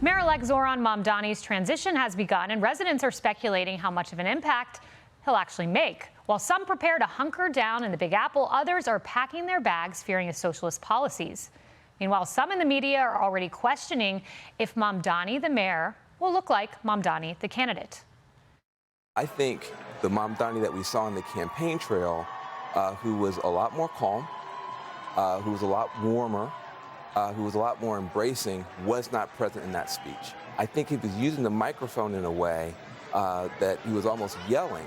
Mayor-elect Zohran Mamdani's transition has begun, and residents are speculating how much of an impact he'll actually make. While some prepare to hunker down in the Big Apple, others are packing their bags, fearing his socialist policies. Meanwhile, some in the media are already questioning if Mamdani, the mayor, will look like Mamdani, the candidate. I think the Mamdani that we saw on the campaign trail, who was a lot more calm, who was a lot warmer, who was a lot more embracing, was not present in that speech. I think he was using the microphone in a way that he was almost yelling.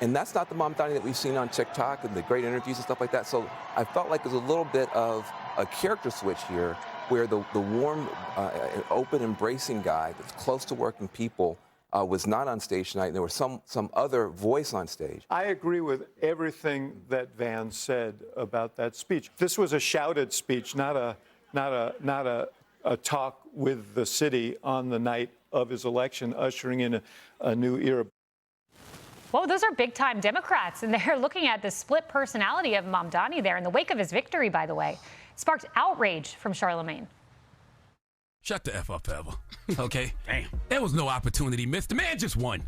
And that's not the Mamdani that we've seen on TikTok and the great interviews and stuff like that. So I felt like there's a little bit of a character switch here where the warm, open, embracing guy that's close to working people was not on stage tonight. There was some other voice on stage. I agree with everything that Van said about that speech. This was a shouted speech, not a talk with the city on the night of his election, ushering in a new era. Well, those are big-time Democrats, and they're looking at the split personality of Mamdani there in the wake of his victory, by the way. Sparked outrage from Charlemagne. Shut the F up, Ever. Okay? Damn. There was no opportunity missed. The man just won.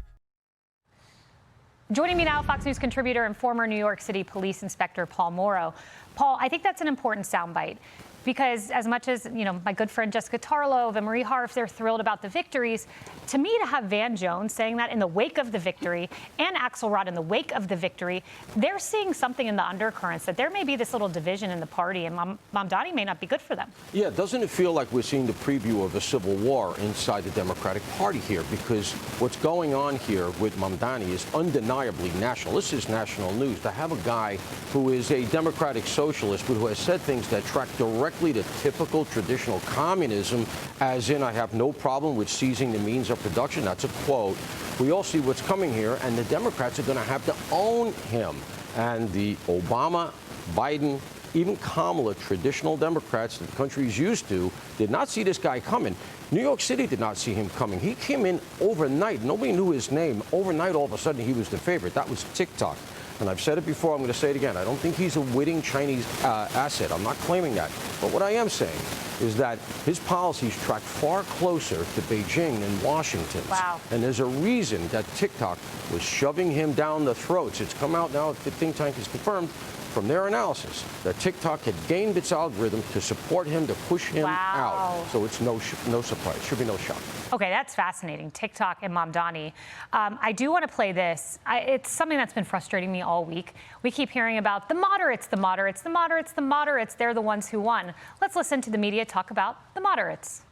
Joining me now, Fox News contributor and former New York City Police Inspector Paul Mauro. Paul, I think that's an important soundbite because as much as, you know, my good friend Jessica Tarlov and Marie Harf, they're thrilled about the victories, to me to have Van Jones saying that in the wake of the victory and Axelrod in the wake of the victory, they're seeing something in the undercurrents that there may be this little division in the party and Mamdani may not be good for them. Yeah, doesn't it feel like we're seeing the preview of a civil war inside the Democratic Party here? Because what's going on here with Mamdani is undeniably national. This is national news. To have a guy who is a democratic socialist but who has said things that track directly to typical traditional communism, as in I have no problem with seizing the means of production. That's a quote. We all see what's coming here, and the Democrats are going to have to own him. And the Obama, Biden, even Kamala, traditional Democrats that the country is used to, did not see this guy coming. New York City did not see him coming. He came in overnight. Nobody knew his name. Overnight, all of a sudden, he was the favorite. That was TikTok. And I've said it before, I'm going to say it again. I don't think he's a witting Chinese asset. I'm not claiming that. But what I am saying is that his policies track far closer to Beijing than Washington's. Wow. And there's a reason that TikTok was shoving him down the throats. It's come out now, the think tank has confirmed from their analysis that TikTok had gained its algorithm to support him, to push him out. So it's no surprise. Should be no shock. Okay, that's fascinating. TikTok and Mamdani. I do want to play this. It's something that's been frustrating me all week. We keep hearing about the moderates, the moderates, the moderates, the moderates. They're the ones who won. Let's listen to the media talk about the moderates.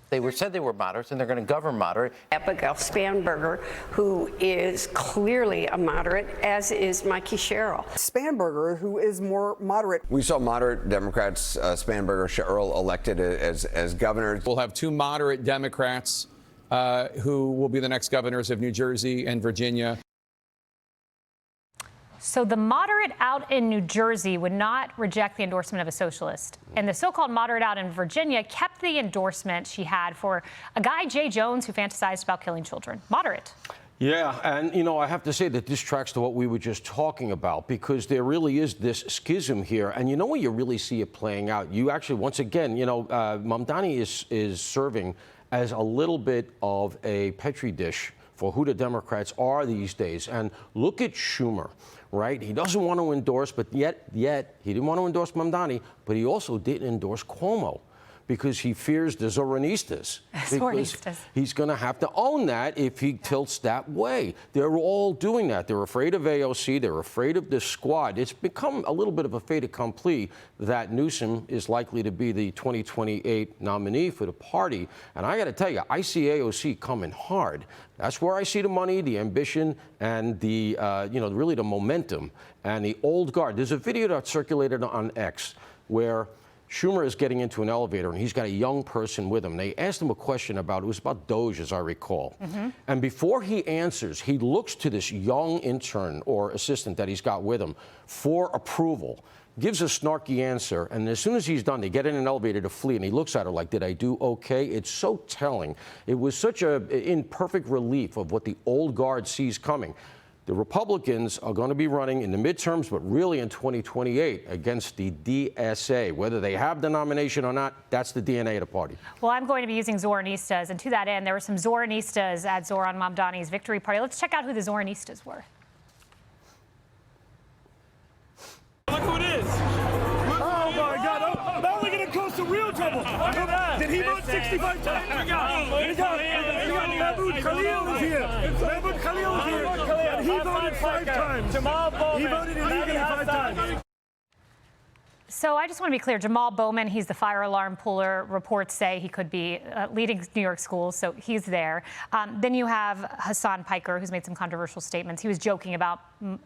They said they were moderates, and they're going to govern moderate. Abigail Spanberger, who is clearly a moderate, as is Mikey Sherrill. Spanberger, who is more moderate. We saw moderate Democrats, Spanberger, Sherrill, elected as governors. We'll have two moderate Democrats who will be the next governors of New Jersey and Virginia. So the moderate out in New Jersey would not reject the endorsement of a socialist. And the so-called moderate out in Virginia kept the endorsement she had for a guy, Jay Jones, who fantasized about killing children. Moderate. Yeah, and, you know, I have to say that this tracks to what we were just talking about, because there really is this schism here. And you know where you really see it playing out? You actually, once again, you know, Mamdani is serving as a little bit of a petri dish for who the Democrats are these days. And look at Schumer. Right? He doesn't want to endorse, but yet he didn't want to endorse Mamdani, but he also didn't endorse Cuomo because he fears the Zoranistas. Zoranistas. He's going to have to own that if he tilts that way. They're all doing that. They're afraid of AOC. They're afraid of the squad. It's become a little bit of a fait accompli that Newsom is likely to be the 2028 nominee for the party. And I got to tell you, I see AOC coming hard. That's where I see the money, the ambition, and the, you know, really the momentum and the old guard. There's a video that circulated on X where Schumer is getting into an elevator, and he's got a young person with him. They asked him a question it was about Doge, as I recall. And before he answers, he looks to this young intern or assistant that he's got with him for approval, gives a snarky answer, and as soon as he's done, they get in an elevator to flee, and he looks at her like, did I do okay? It's so telling. It was such in perfect relief of what the old guard sees coming. The Republicans are going to be running in the midterms, but really in 2028 against the DSA. Whether they have the nomination or not, that's the DNA of the party. Well, I'm going to be using Zoranistas, and to that end, there were some Zoranistas at Zohran Mamdani's victory party. Let's check out who the Zoranistas were. Look who it is. Oh, my God. Now we're going to cause some real trouble. Did he vote 65 times? We got Mahmoud Khalil is here. Mahmoud Khalil is here. And he voted 5 times. He voted illegally 5 times. So I just want to be clear. Jamal Bowman, he's the fire alarm puller. Reports say he could be leading New York schools, so he's there. Then you have Hassan Piker, who's made some controversial statements. He was joking about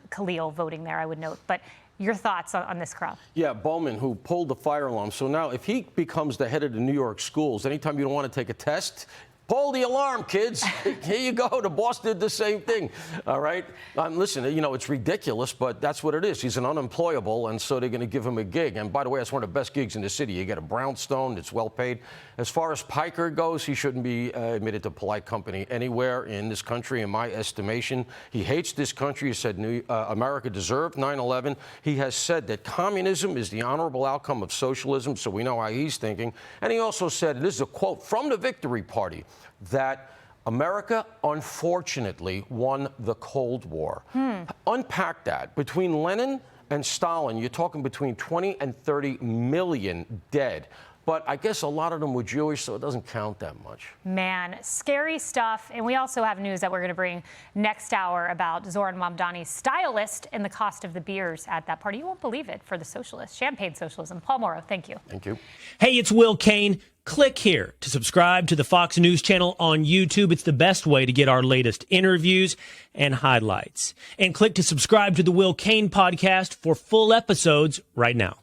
Khalil voting there, I would note. But your thoughts on this crowd? Yeah, Bowman, who pulled the fire alarm. So now if he becomes the head of the New York schools, anytime you don't want to take a test, pull the alarm, kids. Here you go. The boss did the same thing. All right. Listen, it's ridiculous, but that's what it is. He's an unemployable, and so they're going to give him a gig. And by the way, it's one of the best gigs in the city. You get a brownstone. It's well paid. As far as Piker goes, he shouldn't be admitted to polite company anywhere in this country, in my estimation. He hates this country. He said America deserved 9/11. He has said that communism is the honorable outcome of socialism, so we know how he's thinking. And he also said, and this is a quote from the victory party, that America, unfortunately, won the Cold War. Unpack that. Between Lenin and Stalin, you're talking between 20 and 30 million dead. But I guess a lot of them were Jewish, so it doesn't count that much. Man, scary stuff. And we also have news that we're going to bring next hour about Zohran Mamdani's stylist and the cost of the beers at that party. You won't believe it, for the socialists. Champagne socialism. Paul Mauro, thank you. Thank you. Hey, it's Will Kane. Click here to subscribe to the Fox News channel on YouTube. It's the best way to get our latest interviews and highlights. And click to subscribe to the Will Kane podcast for full episodes right now.